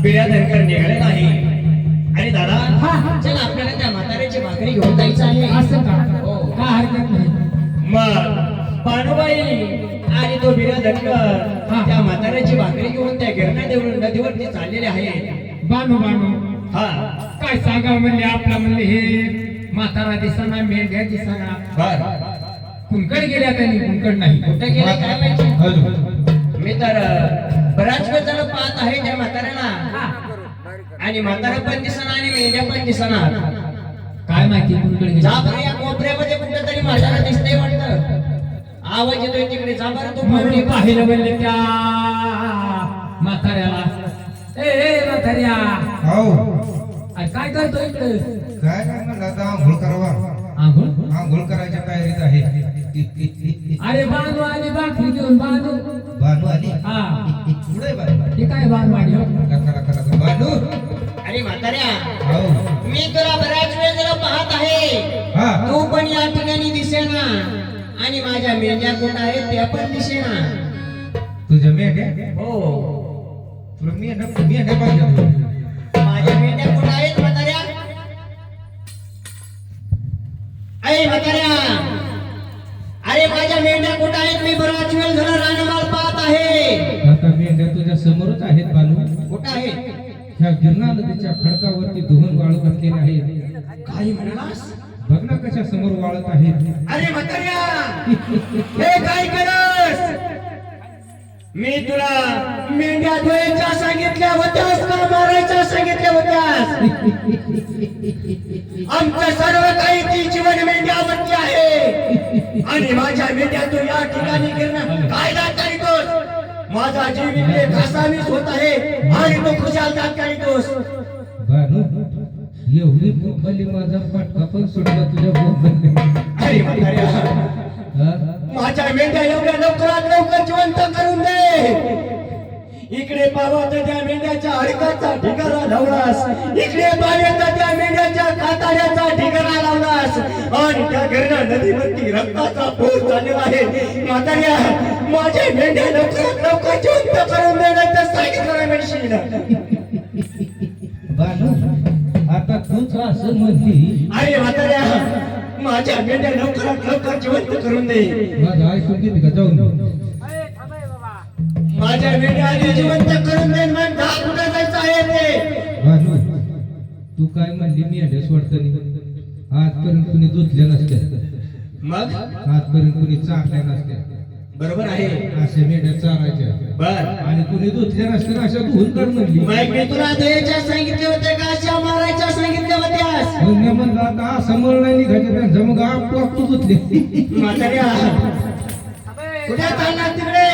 बिर्यादनकर निघाले नाही. आणि दादा चल आपल्याला त्या म्हाताऱ्याची भाकरी घेऊन जायचं आहे. असं का? हो. काय हरकत नाही. मग पानुबाई आणि तो बिर्यादनकर त्या म्हाताऱ्याची भाकरी घेऊन त्या गिरणा देऊन नदीवरती चाललेले आहे. बानू बानू हा काय सांगा म्हणले आपला म्हणले हे म्हातारा दिसना मेंढ्या दिसना बर कुणकड गेल्या त्यांनी कुणकड नाही. कुठे गेले काय माहिती. मी तर बराच वेळ झालं पाहत आहे त्या म्हाताऱ्याला आणि म्हातारा पण दिसना आणि मेंढ्या पण दिसना. काय माहिती कुणकड जा गेल्या. बरं या कोपऱ्यामध्ये कुठेतरी म्हातारा दिसतंय वाटतं. आवाज येतोय तिकडे. जा बरं तो म्हणून पाहुणे पाहिलं म्हणले त्या म्हाताऱ्याला ए म्हाताऱ्या अरे काय करतो इकडे. काय नाही म्हणलं आता आंघोळ करावा. आंघोळ आंघोळ करायच्या तयारीत आहे. अरे बानू आली भाकरी घेऊन बानू. बानू आली. हा पुढे बानू. हे काय बानू आली हो? लका बानू. अरे म्हाताऱ्या हो मी तुला बराच वेळ झाला पाहत आहे. हा तू पण या ठिकाणी दिसेना आणि माझ्या मेंढ्या कुठं आहेत त्या पण दिसेना. तुझ्या मेंढ्या हो तुला मेंढ्या पाहिजे. माझ्या मेंढ्या कुठं आहेत म्हाताऱ्या. अरे म्हाताऱ्या अरे माझ्या मेंढ्या कुठं आहेत. मी बराच वेळ झाला रानमाळ पाहत आहे. आता मेंढ्या तुझ्या समोरच आहेत बानू. कुठं आहेत. ह्या गिरणा नदीच्या खडकावरती धुवून वाळू घातलेले आहे. काय म्हणालास. बघ ना कशा समोर वाळत आहेत. अरे म्हाताऱ्या हे काय करस. मी तुला मेंढ्या धुवायच्या सांगितल्या होत्यास का मारायच्या सांगितल्या होत्यास. आमचं सर्व काही ती जीवन मेंढ्यावरती आहे आणि माझ्या मेंढ्या तू या ठिकाणी गिरणं काय दात करीतोस. माझा जीव इकडे घासावीस होत आहे आणि तो खुशाल दात करीतोस. बानू एवढी बोंबली माझा पाठका पण सुटला तुझ्या बोंबली. अरे म्हाताऱ्या माझ्या मेंढ्या एवढ्या लवकरात लवकर जिवंत करून दे. इकडे पाहावं तर त्या मेंढ्याच्या हडकाचा ढिगारा लावलास. इकडे पाहावं तर त्या मेंढ्याच्या कातड्याचा ढिगारा लावलास आणि त्या गिरणा नदीवरती रक्ताचा पूर चाललेला आहे. म्हाताऱ्या माझ्या मेंढ्या लवकरात लवकर जिवंत करून दे नाही तर सांगितलं म्हणशील. बानू आता तूच असं म्हणली. अरे म्हाताऱ्या माझ्या मेंढ्या लवकरात लवकर जिवंत करून दे. माझं ऐकून घेते का जाऊन. माझ्या मेंढ्या आधी जिवंत करून दे. मग दहा कुठं जायचं आहे ते. बानू तू काय म्हणली मेंढ्या सोडताना आजपर्यंत कुणी धुतल्या नसत्या. मग आजपर्यंत कुणी चाकल्या नसत्या. बरोबर आहे. अशा मेंढ्या चारायच्या बर आणि कुणी धुतल्या नसत्या अशा धुवून काढ म्हणली. मग मी तुला द्यायच्या सांगितले होते का अशा मारायच्या सांगितल्या होत्यास. मी म्हणलं आता समोर नाही निघायचं त्यांचं मग आपोआप तू धुतले. म्हाताऱ्या कुठे चालणार तिकडे.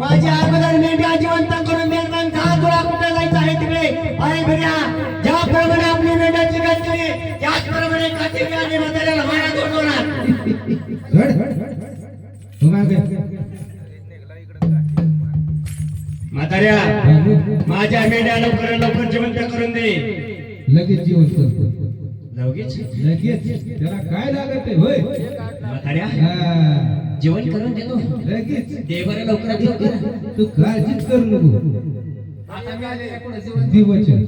माझ्या अगोदर मेंढ्या जिवंत करून दे. मग दहा तुला कुठे जायचं आहे तिकडे. अरे बऱ्या ज्याप्रमाणे आपली मेंढ्याची गत केली त्याचप्रमाणे काठी आणि म्हाताऱ्याला मारा दोडवणार. तू मागे म्हाताऱ्या माझ्या मेंढ्या लवकर लवकर जिवंत करून दे. लगेच जीवन करतो. लगेच लगेच त्याला काय लागत आहे होय. म्हाताऱ्या हा, जेवण करून देतो. लगेच दे बरं लवकरात लवकर. तू काळजीच करू नको. ती वचन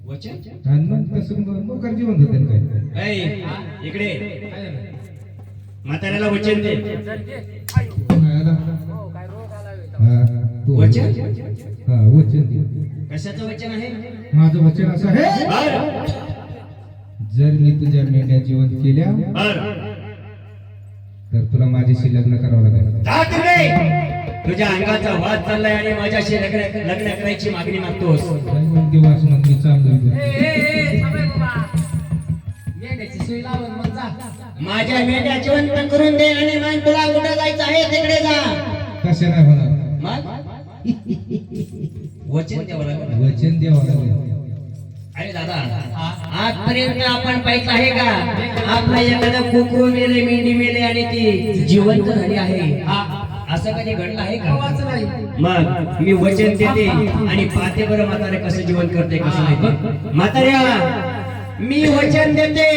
वचन आणि मग तसं मोकार जीवन होतं काय. ऐ, इकडे म्हाताऱ्याला वचन दे. वचन हा वचन दे. कशाचं वचन आहे. माझं वचन असं आहे. बर जर मी तुझ्या मेंढ्या जीवन केल्या बर तर तुला माझ्याशी लग्न करावं लागेल. जा तिकडे. तुझ्या अंगाचा वाद चाललाय आणि माझ्याशी लग्न करायची मागणी मागतोस. दिवस मग मी चाललोय. माझ्या मेंढ्या जिवंत करून दे आणि मग तुला कुठं जायचं आहे तिकडे जा. कसे नाही होणार. मग वचन द्यावं लागेल. वचन द्यावं लागेल. अरे दादा आजपर्यंत आपण पाहिलं आहे का आपला एखादं कुकरू मेले मेंढी मेले आणि ती जिवंत झाली आहे. असं कधी घडलं आहे का. मग मी वचन देते आणि पाहते बरं म्हातारे कसं जीवन करते कसं नाही. म्हाताऱ्या मी वचन देते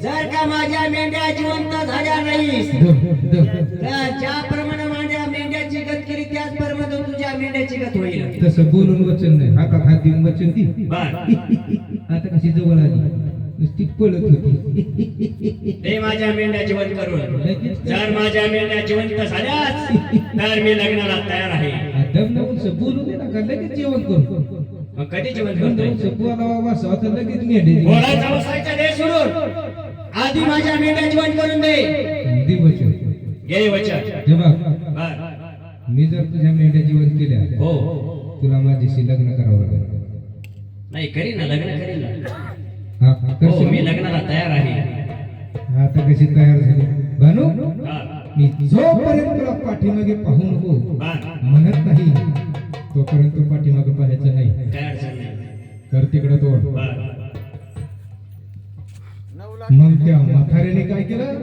जर का माझ्या मेंढ्या जिवंत झाल्या नाही तर ज्याप्रमाणे माझ्या मेंढ्याची गत केली त्याचप्रमाणे तुझ्या मेंढ्याची गत होईल. तसं बोलून वचन नाही, हातात हात देऊन वचन दी. बर आता कशी जवळ आली, नुसती पळत होती. ते माझ्या मेंढ्या जिवंत करून, जर माझ्या मेंढ्या जिवंत झाल्यास तर मी लग्नाला तयार आहे. दम लावून बोलू दे ना, का लगेच जेवण करू. मग कधी जिवंत करतोय? सपुआला वासा आता लगेच मेंढे बोलायचा बसायचा दे सोडून, आधी माझ्या मेंढ्या जिवंत करून दे. दे वचन. घे वचन. हे बघ, बर मी जर तुझ्या मेंढ्या जीवन केल्या, हो तुला माझ्याशी लग्न करावं लागेल. नाही करीन ना, लग्न करीन ना. हा, हो करशील? मी लग्नाला तयार आहे. आता कशी तयार झाली भानू? हा. मी जोपर्यंत तुला पाठीमागे पाहू नको बर म्हणत नाही, तोपर्यंत तू पाठीमागे पाहायचं नाही. काय अडचण नाही. कर तिकडं तोड. बर मग त्या म्हाताऱ्याने काय केलं?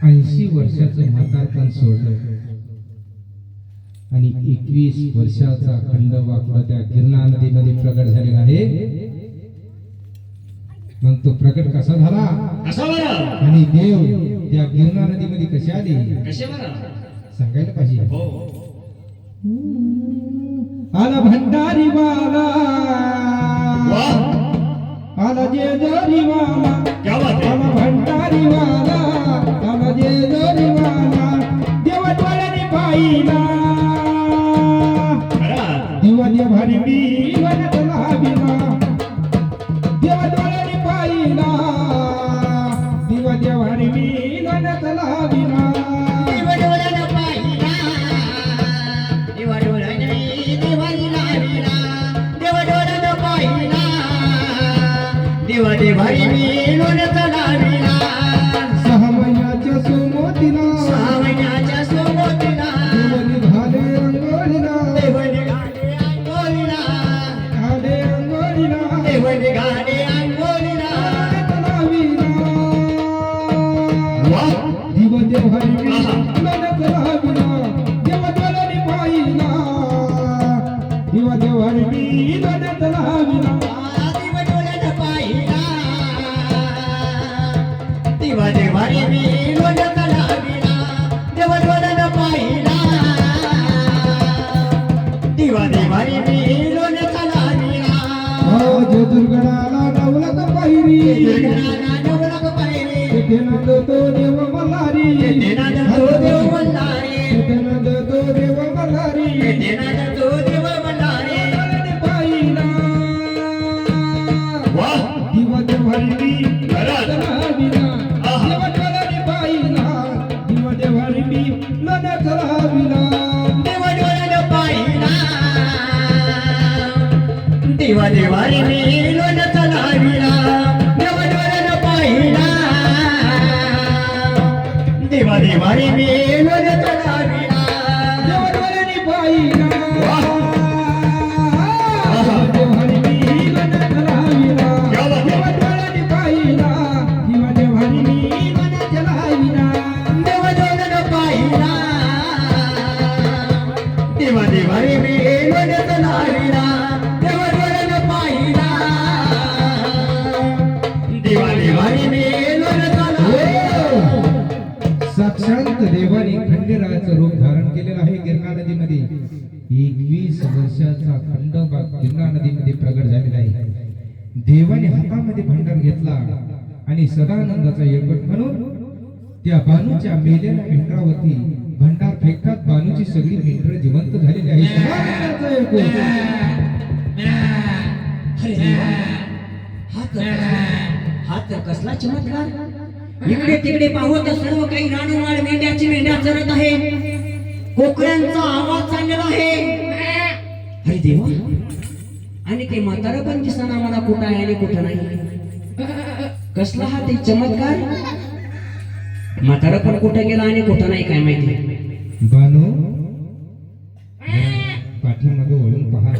80 वर्षाचं म्हातारपण सोडलं आणि 21 वर्षाचा खंड वाकडा त्या गिरणा नदीमध्ये प्रगट झालेला आहे. मग तो प्रगट कसा झाला कसा बरं? आणि देव त्या गिरणा नदीमध्ये कसे आले कसे बरं? सांगायला पाहिजे. हो आला भंडारी वाला, वाह आला जेजोरी वाला, क्या बात आला आहे. भंडारी वाला, आला जेजोरी वाला, देव डोळ्याने पाहिला, खरं? दिवा भारी मी वनत लाविला, देव डोळ्याने पाहिला, दिवा भारी मी वनत लाविला. देवडोळ्यानं पाहिला, देवडोळ्यानं देवानी लाविला, देवडोळ्यानं पाहिला, देवा देवारी मी लोण्याचा लाविला. 6 महिन्याच्या सोमोतीला, 6 महिन्याच्या सोबतीला देव निघाले अंगोलीला, देव निघाले अंगोलीला, निघाले अंगोलीला, देव निघाले अंगोलीला. वनत लाविला. वाह दिव देव हरी मी आहा. वनत लाविला, देव डोळ्याने पाहिला, दिव देव हरी मी वनत लाविला. देवडोळ्यानं पाहिला, देवा देवारी मी लोण्याचा लाविला, देवडोळ्यानं पाहिला, देवा देवारी मी लोण्याचा लाविला. आज दुर्गणाला नवलक पाहिली, जगणाला नवलक पाहिली, तेथे नंद तो देव मल्हारी, तेनाद तो देव मल्हारी, तेथे नंद तो देव मल्हारी, तेनाद तो देव मल्हारी. डोळ्याने पाहिला, वाह दिव देव हरी मी खरंच. लाविला, आहा. देव डोळ्याने पाहिला, दिव देव हरी मी वनत लाविला. देवडोळ्यानं पाहिला, देवा देवारी मी लोण्याचा लाविला, देवडोळ्यानं पाहिला, देवा देवारी मी लोण्याचा लाविला. देव डोळ्याने पाहिला, वाह. देव हरी मी वनत लाविला, क्या बात देव आहे. डोळ्याने पाहिला, दिव देव हरी मी वनत लाविला. देवडोळ्यानं पाहिला, देवा देवारी मी लोण्याचा लाविला, देवडोळ्यानं पाहिला, देवा देवारी मी लोण्याचा लाविला. साक्षात देवाने खंडेरायाचं रूप धारण केलेलं आहे गिरणा नदीमध्ये. 21 वर्षाचा खंड गिरणा नदीमध्ये प्रगट झालेला आहे. देवाने हातामध्ये भंडार घेतला आणि सदानंदाचा येळवट म्हणून त्या बानूच्या मेलेल्या मेंढरावरती भंडार फेकतात. बानूची सगळी मेंढरं जिवंत झालेली आहे. सदानंदाचा येळवट. अरे देवा, हा तर कसला चमत्कार. इकडे तिकडे पाहू तर सर्व काही रानमाळ मेंढ्या चरत आहे. कोकऱ्यांचा आवाज चाललेला आहे. अरे देवा, आणि ते म्हातारं पण दिसताना मला कुठं आहे आणि कुठं नाही. कसला हा ते चमत्कार. म्हातारं पण कुठं गेला आणि कुठं नाही काय माहिती. बानू पाठीमागे वळून पहा.